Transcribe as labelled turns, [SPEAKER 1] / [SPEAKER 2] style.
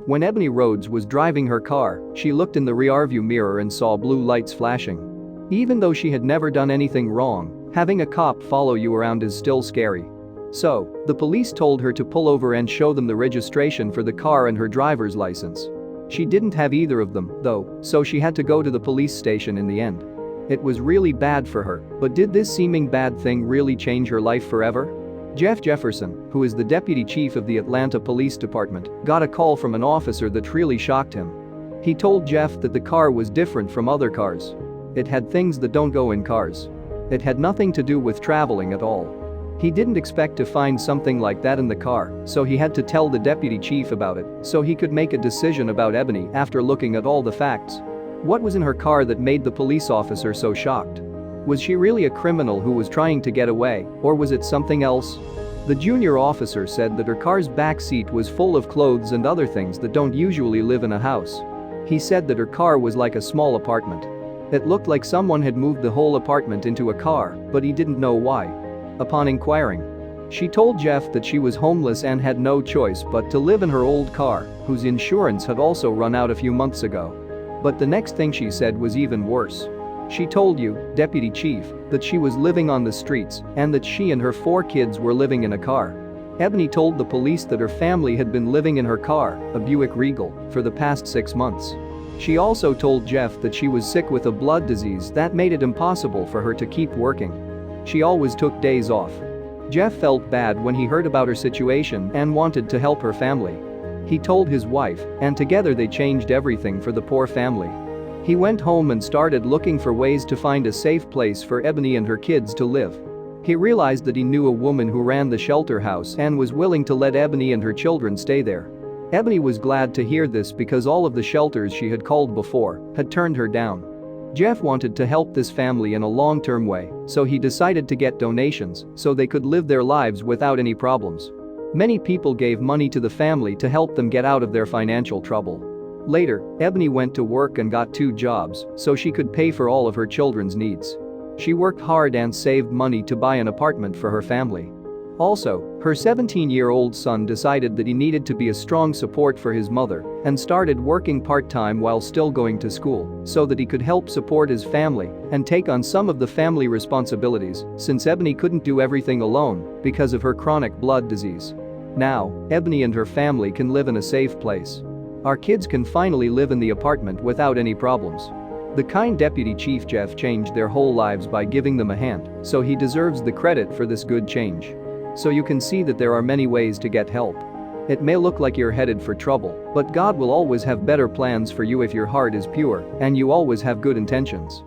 [SPEAKER 1] When Ebony Rhodes was driving her car, she looked in the rearview mirror and saw blue lights flashing. Even though she had never done anything wrong, having a cop follow you around is still scary. So, the police told her to pull over and show them the registration for the car and her driver's license. She didn't have either of them, though, so she had to go to the police station in the end. It was really bad for her, but did this seeming bad thing really change her life forever? Jeff Jefferson, who is the deputy chief of the Atlanta Police Department, got a call from an officer that really shocked him. He told Jeff that the car was different from other cars. It had things that don't go in cars. It had nothing to do with traveling at all. He didn't expect to find something like that in the car, so he had to tell the deputy chief about it so he could make a decision about Ebony after looking at all the facts. What was in her car that made the police officer so shocked? Was she really a criminal who was trying to get away, or was it something else? The junior officer said that her car's back seat was full of clothes and other things that don't usually live in a house. He said that her car was like a small apartment. It looked like someone had moved the whole apartment into a car, but he didn't know why. Upon inquiring, she told Jeff that she was homeless and had no choice but to live in her old car, whose insurance had also run out a few months ago. But the next thing she said was even worse. She told you, Deputy Chief, that she was living on the streets and that she and her 4 kids were living in a car. Ebony told the police that her family had been living in her car, a Buick Regal, for the past 6 months. She also told Jeff that she was sick with a blood disease that made it impossible for her to keep working. She always took days off. Jeff felt bad when he heard about her situation and wanted to help her family. He told his wife, and together they changed everything for the poor family. He went home and started looking for ways to find a safe place for Ebony and her kids to live. He realized that he knew a woman who ran the shelter house and was willing to let Ebony and her children stay there. Ebony was glad to hear this because all of the shelters she had called before had turned her down. Jeff wanted to help this family in a long-term way, so he decided to get donations so they could live their lives without any problems. Many people gave money to the family to help them get out of their financial trouble. Later, Ebony went to work and got 2 jobs so she could pay for all of her children's needs. She worked hard and saved money to buy an apartment for her family. Also, her 17-year-old son decided that he needed to be a strong support for his mother and started working part-time while still going to school so that he could help support his family and take on some of the family responsibilities since Ebony couldn't do everything alone because of her chronic blood disease. Now, Ebony and her family can live in a safe place. Our kids can finally live in the apartment without any problems. The kind deputy chief Jeff changed their whole lives by giving them a hand, so he deserves the credit for this good change. So you can see that there are many ways to get help. It may look like you're headed for trouble, but God will always have better plans for you if your heart is pure and you always have good intentions.